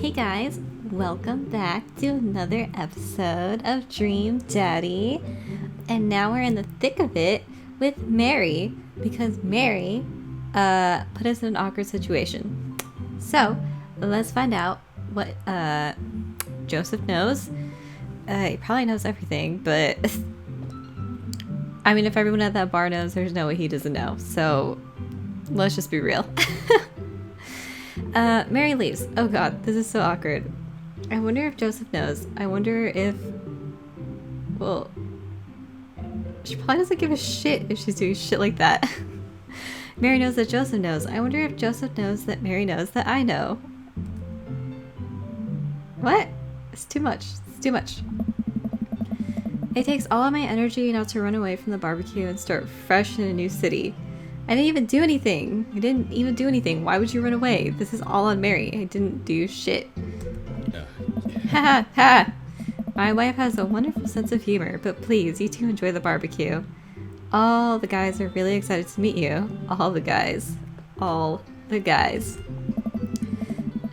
Hey guys, welcome back to another episode of Dream Daddy. And now we're in the thick of it with Mary because Mary put us in an awkward situation. So let's find out what Joseph knows. He probably knows everything, but I mean, if everyone at that bar knows, there's no way he doesn't know. So let's just be real. Mary leaves. Oh god, this is so awkward. I wonder if Joseph knows. I wonder if... Well... She probably doesn't give a shit if she's doing shit like that. Mary knows that Joseph knows. I wonder if Joseph knows that Mary knows that I know. What? It's too much. It's too much. It takes all of my energy now to run away from the barbecue and start fresh in a new city. I didn't even do anything. I didn't even do anything. Why would you run away? This is all on Mary. I didn't do shit. Ha ha ha! My wife has a wonderful sense of humor, but please, you two enjoy the barbecue. All the guys are really excited to meet you. All the guys. All the guys.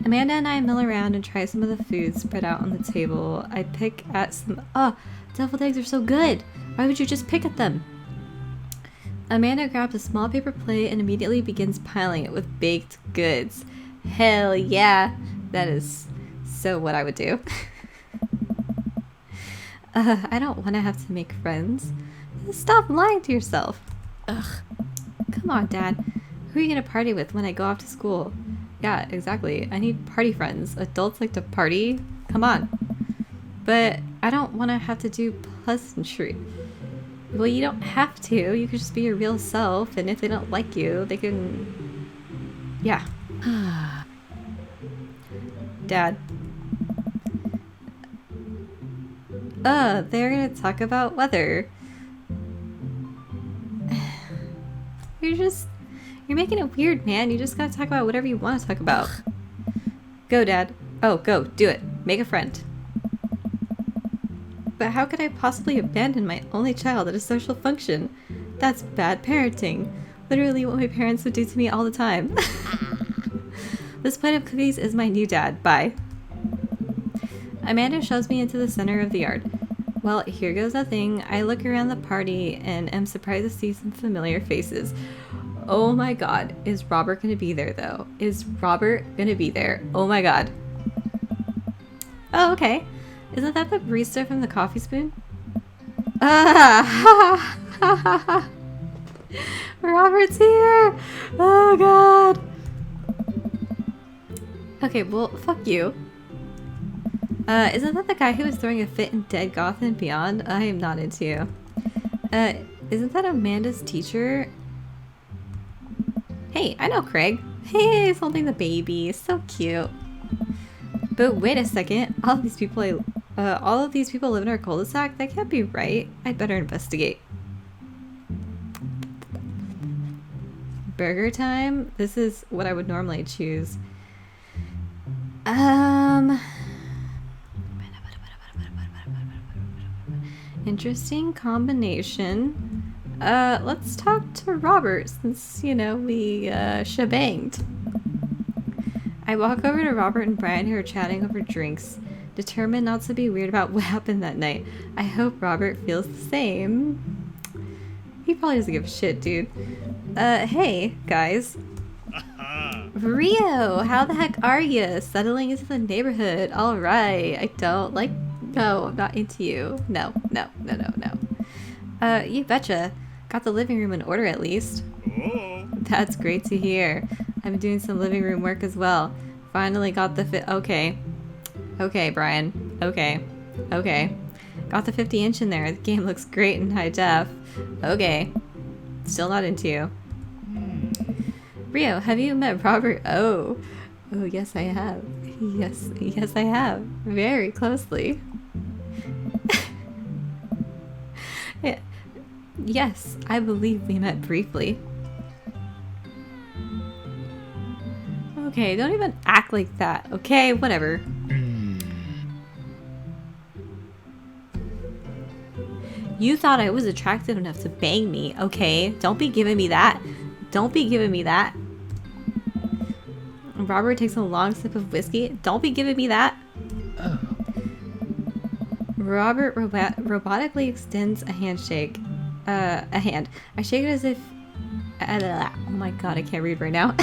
Amanda and I mill around and try some of the food spread out on the table. I pick at some... Oh, deviled eggs are so good! Why would you just pick at them? Amanda grabs a small paper plate and immediately begins piling it with baked goods. Hell yeah! That is so what I would do. I don't want to have to make friends. Stop lying to yourself. Ugh. Come on, Dad. Who are you going to party with when I go off to school? Yeah, exactly. I need party friends. Adults like to party. Come on. But I don't want to have to do pleasantry. Well, you don't have to. You could just be your real self, and if they don't like you, they can... Yeah. Dad. They're gonna talk about weather. You're making it weird, man. You just gotta talk about whatever you want to talk about. Go, Dad. Oh, go. Do it. Make a friend. But how could I possibly abandon my only child at a social function? That's bad parenting. Literally what my parents would do to me all the time. This plate of cookies is my new dad. Bye. Amanda shoves me into the center of the yard. Well, here goes nothing. I look around the party and am surprised to see some familiar faces. Oh my god. Is Robert gonna be there though? Is Robert gonna be there? Oh my god. Oh, okay. Isn't that the barista from the Coffee Spoon? Robert's here! Oh god! Okay, well, fuck you. Isn't that the guy who was throwing a fit in Dead Goth and Beyond? I am not into you. Isn't that Amanda's teacher? Hey, I know Craig. Hey, he's holding the baby. So cute. But wait a second. All of these people live in our cul-de-sac? That can't be right. I'd better investigate. Burger time? This is what I would normally choose. Interesting combination. Let's talk to Robert since, you know, we shebanged. I walk over to Robert and Brian who are chatting over drinks, determined not to be weird about what happened that night. I hope Robert feels the same. He probably doesn't give a shit, dude. Hey, guys. Rio, how the heck are you? Settling into the neighborhood. Alright. I don't like... No, I'm not into you. No. You betcha. Got the living room in order at least. That's great to hear. I've been doing some living room work as well. Finally got the Okay, Brian. Okay. Got the 50-inch in there. The game looks great in high def. Okay. Still not into you. Rio, have you met Robert? Oh, yes, I have. Yes, I have. Very closely. Yes, I believe we met briefly. Okay, don't even act like that, okay? Whatever. You thought I was attractive enough to bang me, okay? Don't be giving me that. Robert takes a long sip of whiskey. Don't be giving me that. Oh. Robert robotically extends a handshake. A hand. I shake it as if... oh my god, I can't read right now.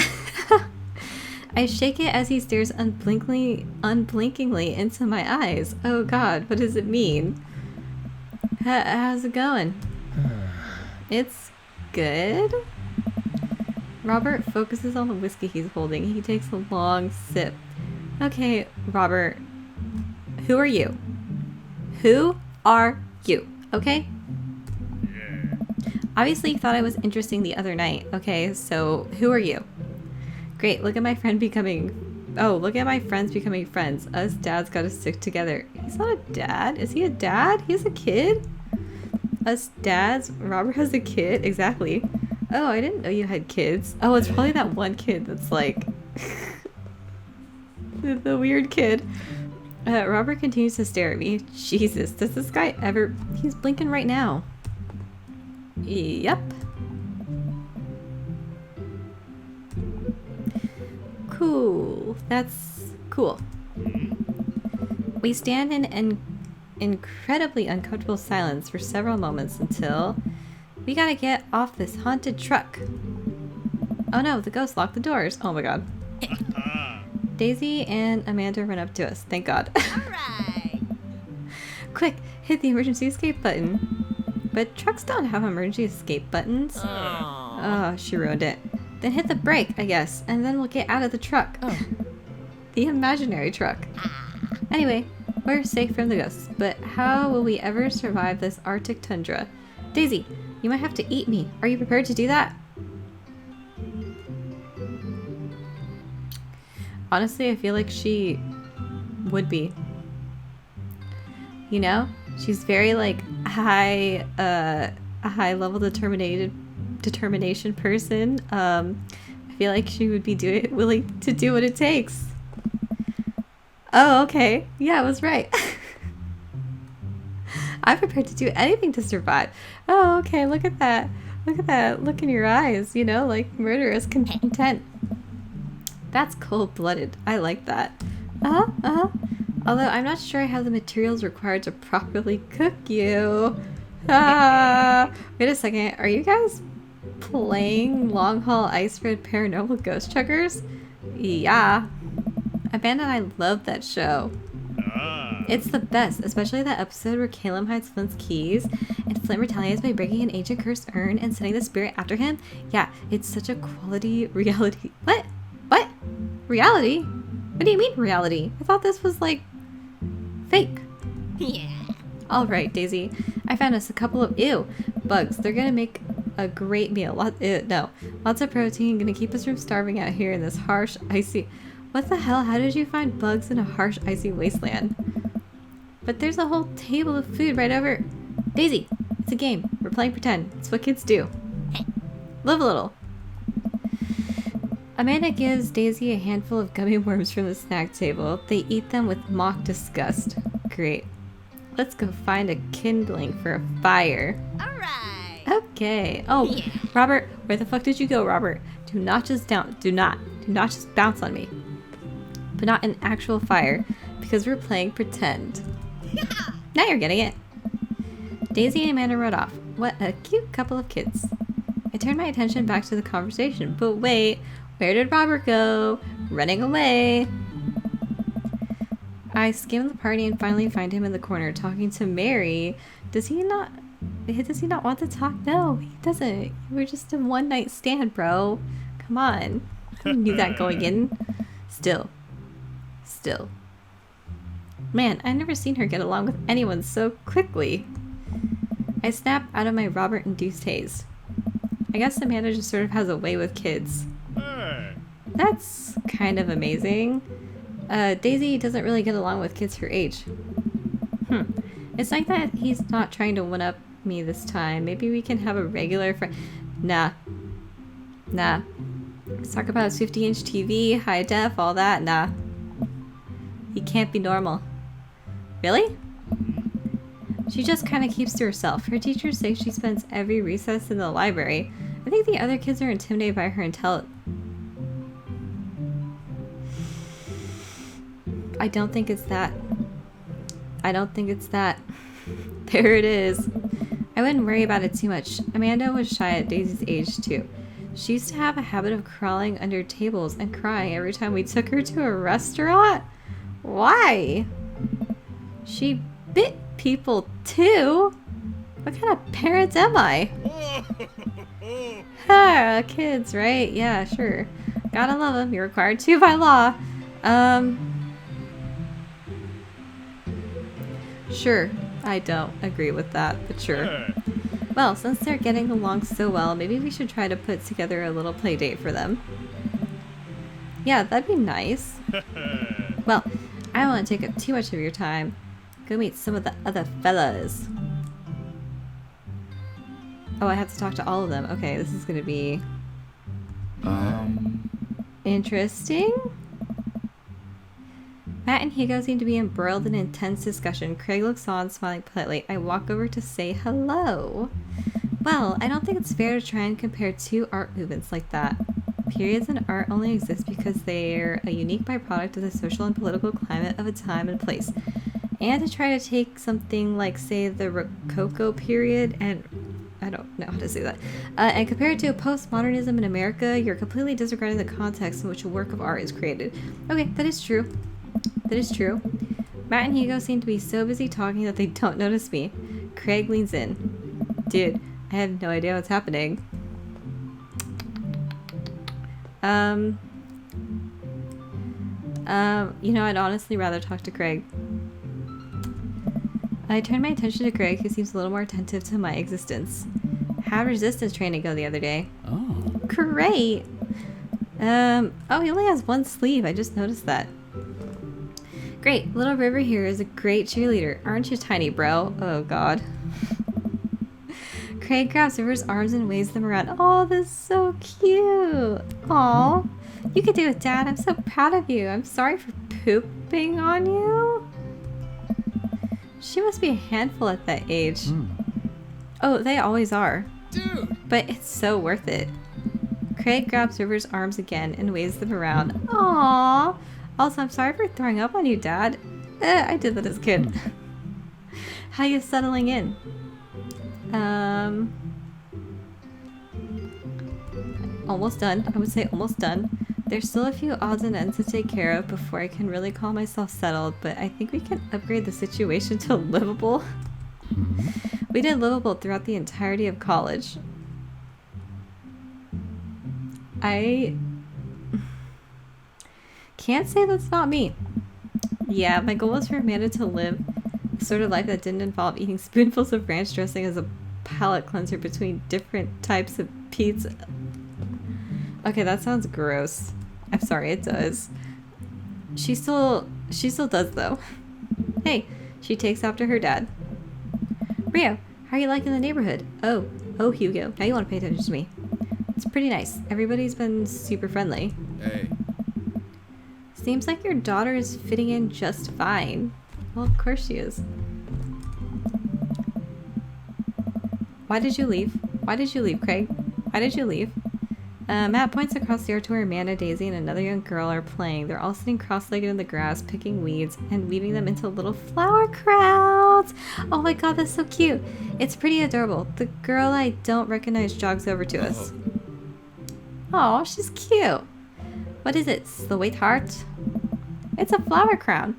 I shake it as he stares unblinkingly into my eyes. Oh god, what does it mean? How's it going? It's good. Robert focuses on the whiskey he's holding. He takes a long sip. Okay, Robert. Who are you? Who are you? Okay? Obviously you thought I was interesting the other night. Okay, so who are you? Great, look at my friend becoming... Oh, look at my friends becoming friends. Us dads gotta stick together. He's not a dad. Is he a dad? He has a kid? Us dads? Robert has a kid? Exactly. Oh, I didn't know you had kids. Oh, it's probably that one kid that's like... the weird kid. Robert continues to stare at me. Jesus, does this guy ever... He's blinking right now. Yep. Cool. That's cool. We stand in an incredibly uncomfortable silence for several moments until we gotta get off this haunted truck. Oh no, the ghost locked the doors. Oh my god. Daisy and Amanda run up to us. Thank god. Alright. Quick, hit the emergency escape button. But trucks don't have emergency escape buttons. Oh, she ruined it. Then hit the brake, I guess, and then we'll get out of the truck. Oh. The imaginary truck. Anyway, we're safe from the ghosts, but how will we ever survive this Arctic tundra? Daisy, you might have to eat me. Are you prepared to do that? Honestly, I feel like she would be. You know? She's very like a high level determination person. I feel like she would be willing to do what it takes. Oh, okay. Yeah, I was right. I'm prepared to do anything to survive. Oh, okay. Look at that. Look at that look in your eyes. You know, like murderous content. That's cold-blooded. I like that. Although I'm not sure I have the materials required to properly cook you. Wait a second. Are you guys playing Long Haul Iceberg Paranormal Ghost Chuggers? Yeah. Amanda and I love that show. It's the best, especially that episode where Caleb hides Flint's keys and Flint retaliates by breaking an ancient cursed urn and sending the spirit after him. Yeah, it's such a quality reality. What? What? Reality? What do you mean reality? I thought this was like fake. Yeah. Alright, Daisy. I found us a couple of bugs. They're gonna make a great meal. Lots of protein, gonna keep us from starving out here in this harsh, icy... What the hell? How did you find bugs in a harsh, icy wasteland? But there's a whole table of food right over... Daisy! It's a game. We're playing pretend. It's what kids do. Live a little. Amanda gives Daisy a handful of gummy worms from the snack table. They eat them with mock disgust. Great. Let's go find a kindling for a fire. Alright. Okay. Oh, yeah. Robert, where the fuck did you go, Robert? Do not just bounce on me. But not an actual fire, because we're playing pretend. Now you're getting it. Daisy and Amanda rode off. What a cute couple of kids. I turned my attention back to the conversation, but wait, where did Robert go? Running away. I skim the party and finally find him in the corner talking to Mary. Does he not want to talk? No, he doesn't. We're just a one-night stand, bro. Come on. I knew that going in. Still. Man, I've never seen her get along with anyone so quickly. I snap out of my Robert-induced haze. I guess Amanda just sort of has a way with kids. That's kind of amazing. Daisy doesn't really get along with kids her age. It's like that he's not trying to one-up me this time. Maybe we can have a regular friend. Nah. Let's talk about his 50-inch TV, high def, all that. Nah. He can't be normal. Really? She just kind of keeps to herself. Her teachers say she spends every recess in the library. I think the other kids are intimidated by her intelligence. I don't think it's that. I don't think it's that. There it is. I wouldn't worry about it too much. Amanda was shy at Daisy's age too. She used to have a habit of crawling under tables and crying every time we took her to a restaurant. Why? She bit people too? What kind of parent am I? Ha, kids, right? Yeah, sure. Gotta love them. You're required to by law. Sure. I don't agree with that, but sure. Well, since they're getting along so well, maybe we should try to put together a little play date for them. Yeah, that'd be nice. Well, I don't want to take up too much of your time. Go meet some of the other fellas. Oh, I have to talk to all of them. Okay, this is gonna be... interesting? Matt and Hugo seem to be embroiled in intense discussion. Craig looks on, smiling politely. I walk over to say hello. Well, I don't think it's fair to try and compare two art movements like that. Periods in art only exist because they're a unique byproduct of the social and political climate of a time and place. And to try to take something like, say, the Rococo period and... I don't know how to say that. And compare it to postmodernism in America, you're completely disregarding the context in which a work of art is created. Okay, that is true. That is true. Matt and Hugo seem to be so busy talking that they don't notice me. Craig leans in. Dude, I have no idea what's happening. You know, I'd honestly rather talk to Craig. I turned my attention to Craig, who seems a little more attentive to my existence. How'd resistance training go the other day? Oh. Great! Oh, he only has one sleeve. I just noticed that. Great. Little River here is a great cheerleader. Aren't you tiny, bro? Oh, God. Craig grabs River's arms and waves them around. Oh, this is so cute. Aw. You can do it, Dad. I'm so proud of you. I'm sorry for pooping on you. She must be a handful at that age. Oh, they always are. Dude! But it's so worth it. Craig grabs River's arms again and waves them around. Aww. Also, I'm sorry for throwing up on you, Dad. I did that as a kid. How you settling in? Almost done. I would say almost done. There's still a few odds and ends to take care of before I can really call myself settled, but I think we can upgrade the situation to livable. We did livable throughout the entirety of college. I can't say that's not me. Yeah, my goal was for Amanda to live a sort of life that didn't involve eating spoonfuls of ranch dressing as a palate cleanser between different types of pizza. Okay, that sounds gross. I'm sorry, it does. She still does though. Hey, she takes after her dad. Rio, how are you liking the neighborhood? Oh, Hugo, now you want to pay attention to me. It's pretty nice. Everybody's been super friendly. Hey. Seems like your daughter is fitting in just fine. Well, of course she is. Why did you leave? Why did you leave, Craig? Why did you leave? Matt points across the yard to where Amanda, Daisy, and another young girl are playing. They're all sitting cross-legged in the grass, picking weeds and weaving them into little flower crowns. Oh my god, that's so cute. It's pretty adorable. The girl I don't recognize jogs over to us. Oh, she's cute. What is it, sweetheart? It's a flower crown.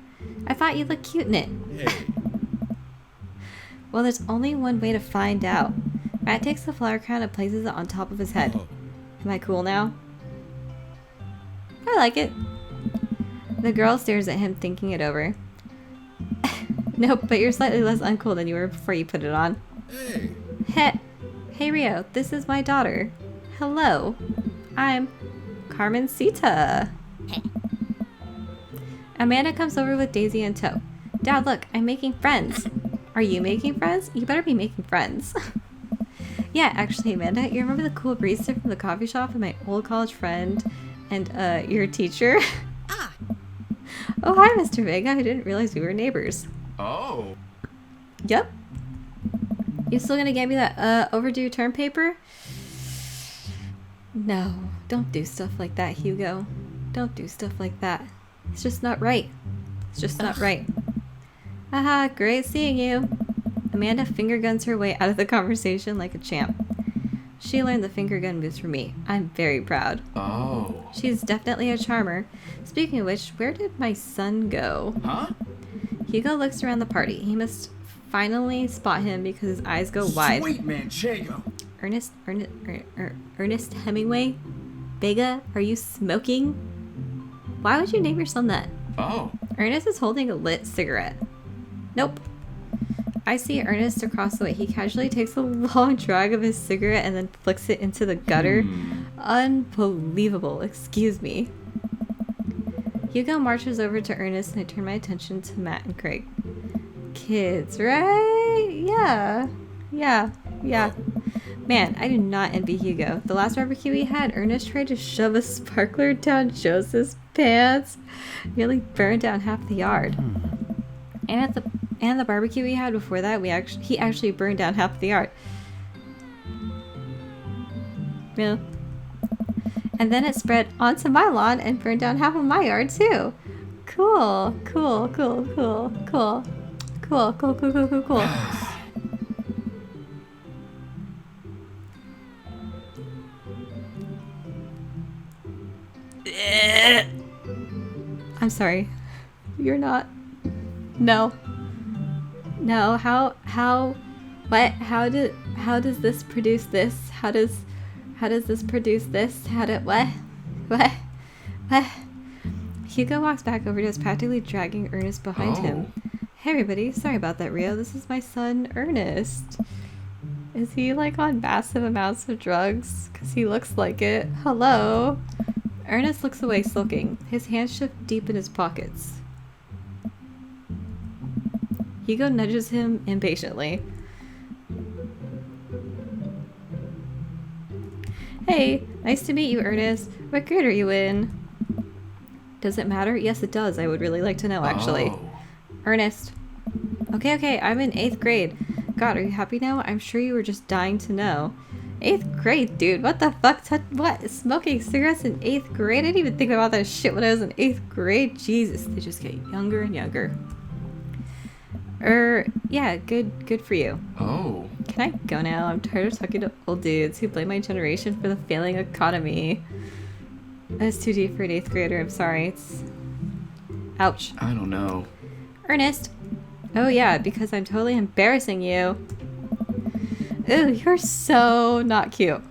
I thought you'd look cute in it. Hey. Well, there's only one way to find out. Matt takes the flower crown and places it on top of his head. Oh. Am I cool now? I like it. The girl stares at him, thinking it over. Nope, but you're slightly less uncool than you were before you put it on. Hey. Hey Rio, this is my daughter. Hello. I'm Carmencita. Amanda comes over with Daisy in tow. Dad, look, I'm making friends. Are you making friends? You better be making friends. Yeah, actually, Amanda, you remember the cool barista from the coffee shop and my old college friend and your teacher? Ah. Oh, hi, Mr. Vega. I didn't realize we were neighbors. Oh. Yep. You still gonna get me that overdue term paper? No, don't do stuff like that, Hugo. Don't do stuff like that. It's just not right. It's just not right. Haha, great seeing you. Amanda finger guns her way out of the conversation like a champ. She learned the finger gun moves from me. I'm very proud. Oh. She's definitely a charmer. Speaking of which, where did my son go? Huh? Hugo looks around the party. He must finally spot him because his eyes go wide. Sweet Manchego. Ernest Hemingway? Vega, are you smoking? Why would you name your son that? Oh. Ernest is holding a lit cigarette. Nope. I see Ernest across the way. He casually takes a long drag of his cigarette and then flicks it into the gutter. Unbelievable. Excuse me. Hugo marches over to Ernest and I turn my attention to Matt and Craig. Kids, right? Yeah. Man, I do not envy Hugo. The last barbecue we had, Ernest tried to shove a sparkler down Joseph's pants. Nearly burned down half the yard. And the barbecue we had before that, he actually burned down half the yard. Yeah. And then it spread onto my lawn and burned down half of my yard too. Cool. I'm sorry. You're not. No. What? How does this produce this? How does this produce this? What? Hugo walks back over to us, practically dragging Ernest behind him. Hey everybody, sorry about that, Rio. This is my son, Ernest. Is he like on massive amounts of drugs? Because he looks like it. Hello? Ernest looks away, sulking. His hands shift deep in his pockets. Hugo nudges him impatiently. Hey, nice to meet you, Ernest. What grade are you in? Does it matter? Yes, it does. I would really like to know, actually. Oh. Ernest. Okay, I'm in 8th grade. God, are you happy now? I'm sure you were just dying to know. 8th grade, dude. What the fuck? What? Smoking cigarettes in 8th grade? I didn't even think about that shit when I was in 8th grade. Jesus, they just get younger and younger. Yeah, good for you. Oh. Can I go now? I'm tired of talking to old dudes who blame my generation for the failing economy. That's too deep for an 8th grader. I'm sorry. Ouch. I don't know. Ernest. Oh yeah, because I'm totally embarrassing you. Ooh, you're so not cute.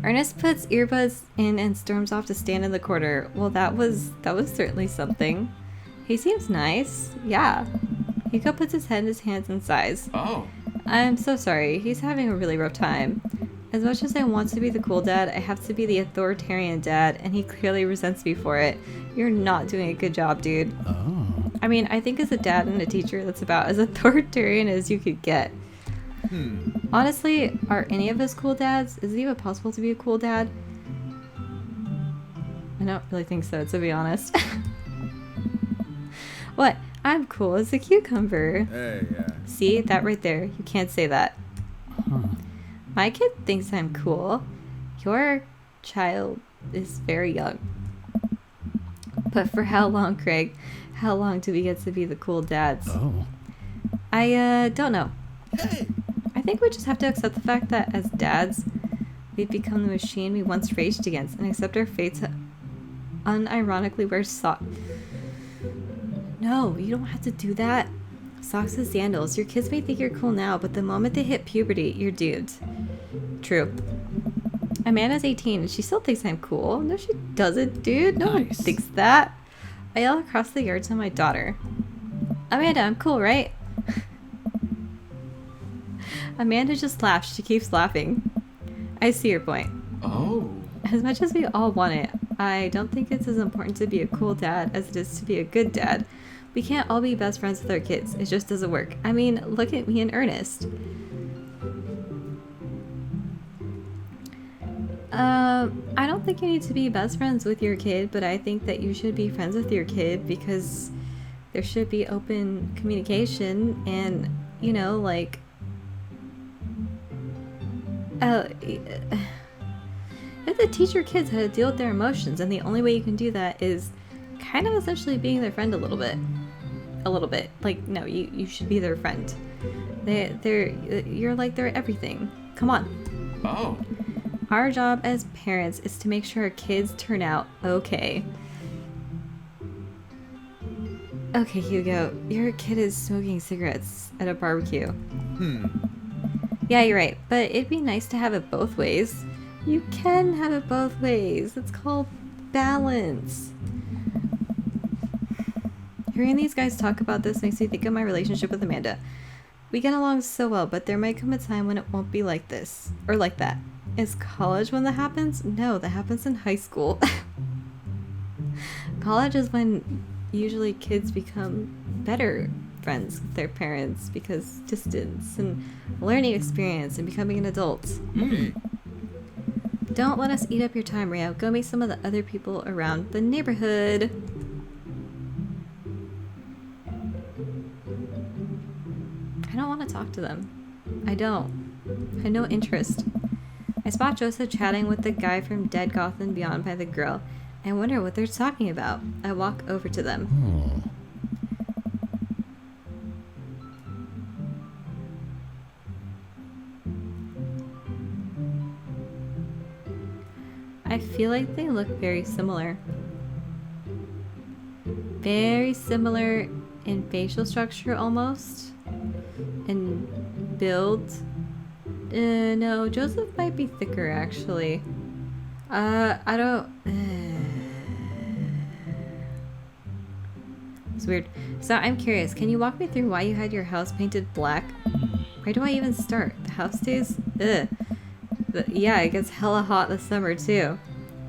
Ernest puts earbuds in and storms off to stand in the corner. Well, that was certainly something. He seems nice. Yeah. Hugo puts his head in his hands and sighs. Oh. I'm so sorry. He's having a really rough time. As much as I want to be the cool dad, I have to be the authoritarian dad, and he clearly resents me for it. You're not doing a good job, dude. Oh. I mean, I think as a dad and a teacher, that's about as authoritarian as you could get. Honestly, are any of us cool dads? Is it even possible to be a cool dad? I don't really think so, to be honest. What? I'm cool as a cucumber. Hey, yeah. See, that right there. You can't say that. My kid thinks I'm cool. Your child is very young. But for how long, Craig? How long do we get to be the cool dads? Oh. I don't know. Hey. I think we just have to accept the fact that as dads, we've become the machine we once raged against and accept our fate to unironically wear socks. No, you don't have to do that. Socks and sandals. Your kids may think you're cool now, but the moment they hit puberty, you're doomed. True. Amanda's 18 and she still thinks I'm cool. No, she doesn't, dude. No one Nice. thinks that. I yell across the yard to my daughter. Amanda, I'm cool, right? Amanda just laughs. She keeps laughing. I see your point. Oh. As much as we all want it, I don't think it's as important to be a cool dad as it is to be a good dad. We can't all be best friends with our kids. It just doesn't work. I mean, look at me and Ernest. I don't think you need to be best friends with your kid, but I think that you should be friends with your kid because there should be open communication and, you know, like... you have to teach your kids how to deal with their emotions, and the only way you can do that is kind of essentially being their friend a little bit. A little bit. Like, no, you should be their friend. You're like their everything. Come on. Oh. Our job as parents is to make sure our kids turn out okay. Okay, Hugo, your kid is smoking cigarettes at a barbecue. Yeah, you're right, but it'd be nice to have it both ways. You can have it both ways. It's called balance. Hearing these guys talk about this makes me think of my relationship with Amanda. We get along so well, but there might come a time when it won't be like this. Or like that. Is college when that happens? No, that happens in high school. College is when usually kids become better friends with their parents because distance and learning experience and becoming an adult. Don't let us eat up your time, Rio. Go meet some of the other people around the neighborhood. I don't want to talk to them. I don't. I have no interest. I spot Joseph chatting with the guy from Dead Gotham Beyond by the grill and wonder what they're talking about. I walk over to them. I feel like they look very similar. Very similar in facial structure almost. And build. No, Joseph might be thicker actually. I don't... It's weird. So I'm curious, can you walk me through why you had your house painted black? Where do I even start? The house stays... Yeah, it gets hella hot this summer too.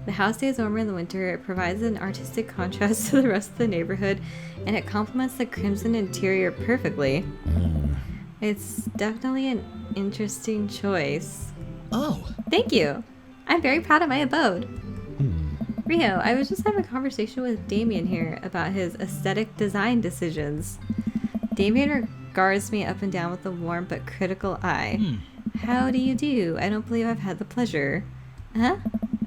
The house stays warmer in the winter, it provides an artistic contrast to the rest of the neighborhood, and it complements the crimson interior perfectly. It's definitely an interesting choice. Oh. Thank you. I'm very proud of my abode. Rio, I was just having a conversation with Damien here about his aesthetic design decisions. Damien regards me up and down with a warm but critical eye. How do you do? I don't believe I've had the pleasure. Huh?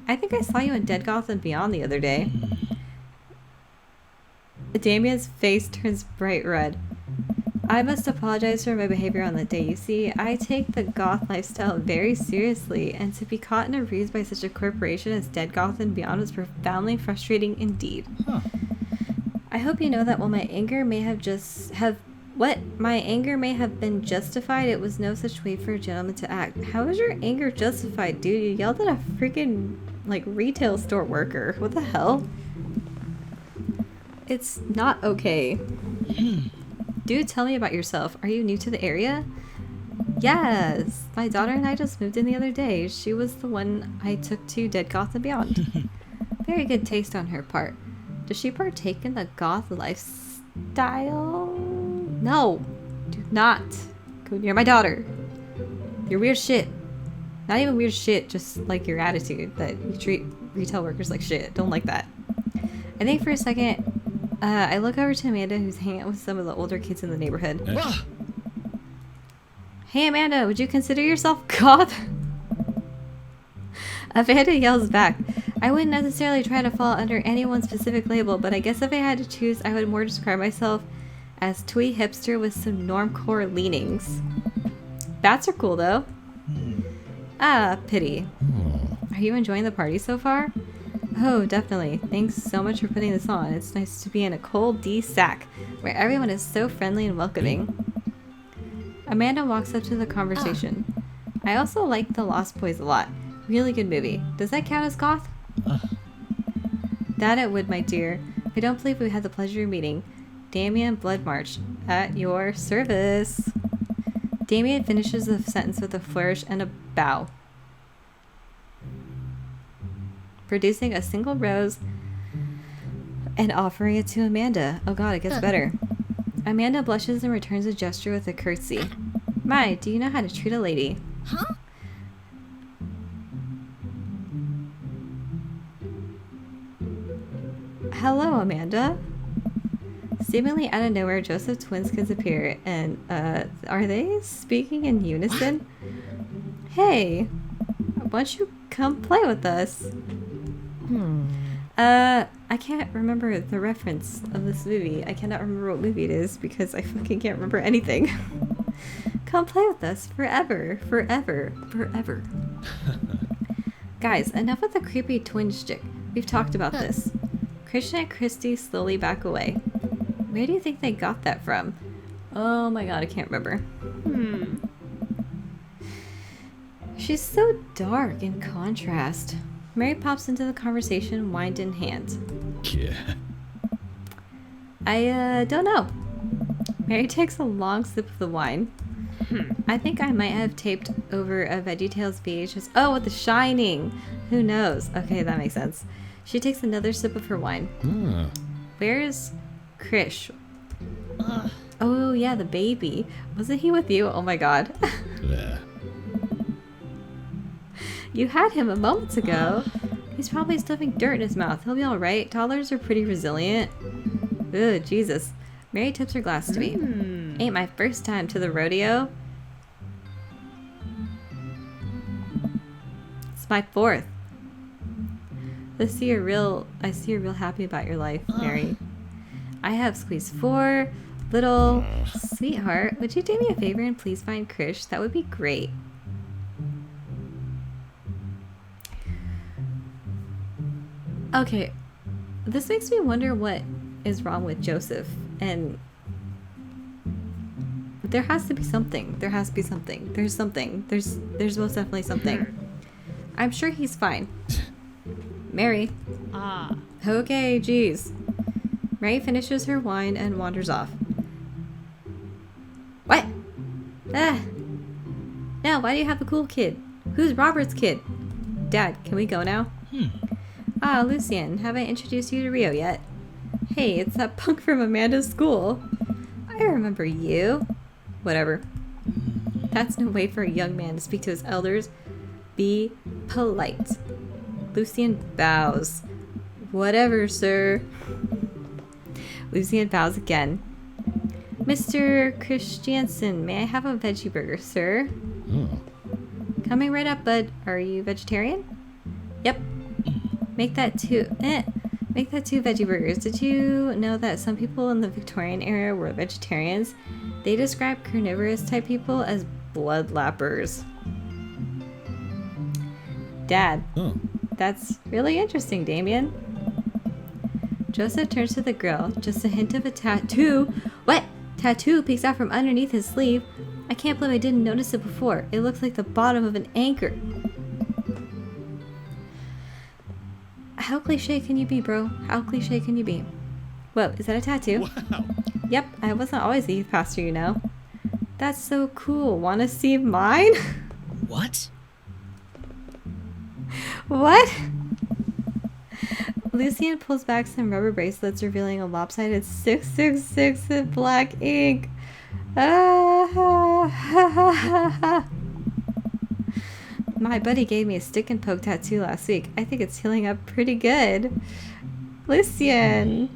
I think I saw you in Dead Gotham Beyond the other day. Damien's face turns bright red. I must apologize for my behavior on that day. You see, I take the goth lifestyle very seriously, and to be caught in a ruse by such a corporation as Dead Gotham Beyond was profoundly frustrating indeed. I hope you know that while my anger may have been justified, it was no such way for a gentleman to act. How is your anger justified, dude? You yelled at a freaking, like, retail store worker. What the hell? It's not okay. Dude, tell me about yourself. Are you new to the area? Yes. My daughter and I just moved in the other day. She was the one I took to Dead Gotham Beyond. Very good taste on her part. Does she partake in the goth lifestyle? No. Do not go near my daughter. You're weird shit. Not even weird shit, just like your attitude that you treat retail workers like shit. Don't like that. I think for a second, I look over to Amanda, who's hanging out with some of the older kids in the neighborhood. Hey Amanda, would you consider yourself goth? Amanda yells back. I wouldn't necessarily try to fall under any one specific label, but I guess if I had to choose, I would more describe myself as twee hipster with some normcore leanings. Bats are cool though. Ah, pity. Are you enjoying the party so far? Oh, definitely. Thanks so much for putting this on. It's nice to be in a cold D sack where everyone is so friendly and welcoming. Amanda walks up to the conversation. I also like The Lost Boys a lot. Really good movie. Does that count as goth? That it would, my dear. I don't believe we had the pleasure of meeting. Damien Bloodmarch, at your service. Damien finishes the sentence with a flourish and a bow, producing a single rose and offering it to Amanda. Oh god, it gets better. Amanda blushes and returns a gesture with a curtsy. My, do you know how to treat a lady? Huh? Hello, Amanda. Seemingly out of nowhere, Joseph twins kids appear, and, are they speaking in unison? Hey, why don't you come play with us? I can't remember the reference of this movie. I cannot remember what movie it is because I fucking can't remember anything. Come play with us forever, forever, forever. Guys, enough with the creepy twin shtick. We've talked about this. Christian and Christy slowly back away. Where do you think they got that from? Oh my god, I can't remember. She's so dark in contrast. Mary pops into the conversation, wine in hand. Yeah. I don't know. Mary takes a long sip of the wine. I think I might have taped over a VeggieTales VHS. Oh, with The Shining. Who knows? Okay, that makes sense. She takes another sip of her wine. Where's Krish? Oh, yeah, the baby. Wasn't he with you? Oh my god. Yeah. You had him a moment ago. He's probably stuffing dirt in his mouth. He'll be alright. Toddlers are pretty resilient. Ugh, Jesus. Mary tips her glass to me. Ain't my first time to the rodeo. It's my fourth. I see you're real happy about your life, Mary. I have squeezed 4. Little sweetheart, would you do me a favor and please find Krish? That would be great. Okay, this makes me wonder what is wrong with Joseph, and there has to be something. There has to be something. There's something. There's most definitely something. I'm sure he's fine. Mary. Okay, geez. Mary finishes her wine and wanders off. What? Now, why do you have the cool kid? Who's Robert's kid? Dad, can we go now? Ah, Lucien, have I introduced you to Rio yet? Hey, it's that punk from Amanda's school. I remember you. Whatever. That's no way for a young man to speak to his elders. Be polite. Lucien bows. Whatever, sir. Lucien bows again. Mr. Christiansen, may I have a veggie burger, sir? Coming right up, bud. Are you vegetarian? Yep. Make that 2 veggie burgers. Did you know that some people in the Victorian era were vegetarians? They describe carnivorous type people as bloodlappers. Dad. That's really interesting, Damien. Joseph turns to the grill. Just a hint of a tattoo. What? Tattoo peeks out from underneath his sleeve. I can't believe I didn't notice it before. It looks like the bottom of an anchor. How cliche can you be, bro? How cliche can you be? Whoa, is that a tattoo? Wow. Yep, I wasn't always a youth pastor, you know. That's so cool. Wanna see mine? What? What? Lucien pulls back some rubber bracelets, revealing a lopsided 666 in black ink. My buddy gave me a stick and poke tattoo last week. I think it's healing up pretty good. Lucien!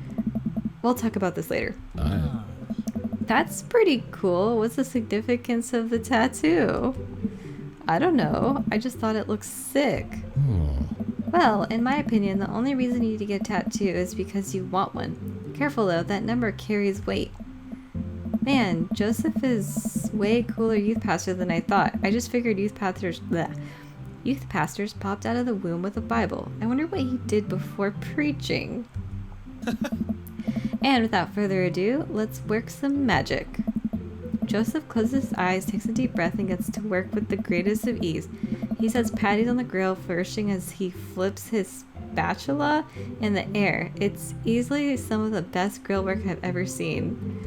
We'll talk about this later. That's pretty cool. What's the significance of the tattoo? I don't know. I just thought it looked sick. Well, in my opinion, the only reason you need to get a tattoo is because you want one. Careful though, that number carries weight. Man, Joseph is way cooler youth pastor than I thought. I just figured youth pastors popped out of the womb with a Bible. I wonder what he did before preaching. And without further ado, let's work some magic. Joseph closes his eyes, takes a deep breath, and gets to work with the greatest of ease. He sets patties on the grill, flourishing as he flips his spatula in the air. It's easily some of the best grill work I've ever seen.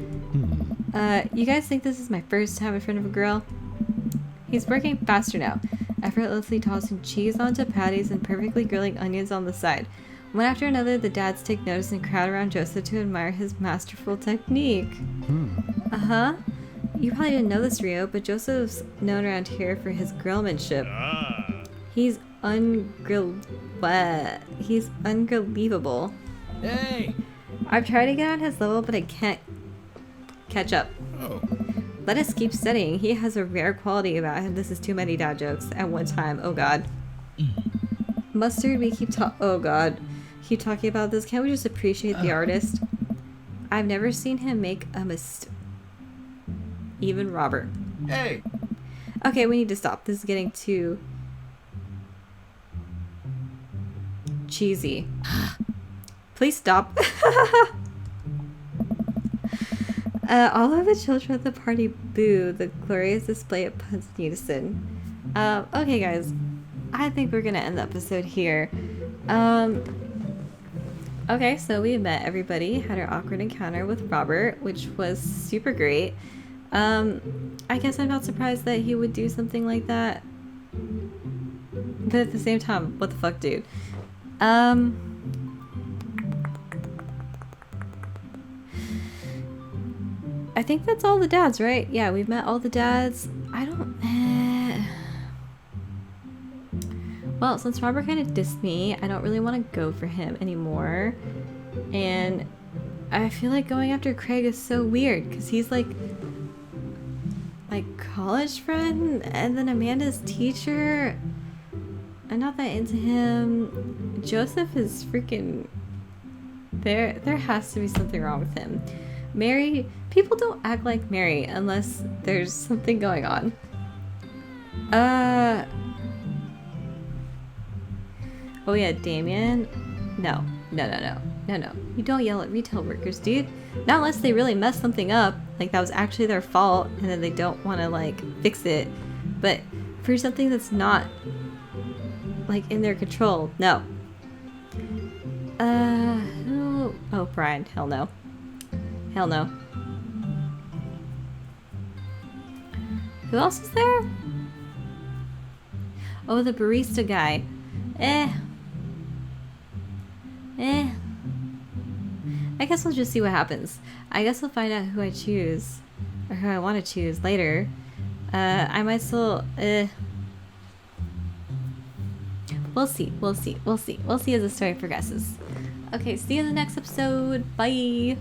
You guys think this is my first time in front of a grill? He's working faster now, effortlessly tossing cheese onto patties and perfectly grilling onions on the side. One after another, the dads take notice and crowd around Joseph to admire his masterful technique. You probably didn't know this, Rio, but Joseph's known around here for his grillmanship. He's unbelievable. Hey! I've tried to get on his level, but I can't catch up. Let us keep studying. He has a rare quality about him. This is too many dad jokes at one time. Oh god. Mustard, we keep oh god. keep talking about this. Can't we just appreciate the artist? I've never seen him make a mistake. Even Robert. Hey. Okay, we need to stop. This is getting too cheesy. Please stop. All of the children at the party boo the glorious display of puns in unison. Okay, guys. I think we're gonna end the episode here. Okay, so we met everybody, had our awkward encounter with Robert, which was super great. I guess I'm not surprised that he would do something like that. But at the same time, what the fuck, dude? I think that's all the dads, right? Yeah, we've met all the dads. I don't... Well, since Robert kind of dissed me, I don't really want to go for him anymore. And I feel like going after Craig is so weird, because he's like college friend, and then Amanda's teacher. I'm not that into him. Joseph is freaking... There has to be something wrong with him. Mary, people don't act like Mary unless there's something going on. Oh yeah, Damien. No. You don't yell at retail workers, dude. Not unless they really messed something up, like that was actually their fault, and then they don't want to like fix it. But for something that's not like in their control, no. Oh, Brian, hell no. Hell no. Who else is there? Oh, the barista guy. I guess we'll just see what happens. I guess we'll find out who I choose. Or who I want to choose later. I might still... We'll see as the story progresses. Okay, see you in the next episode. Bye!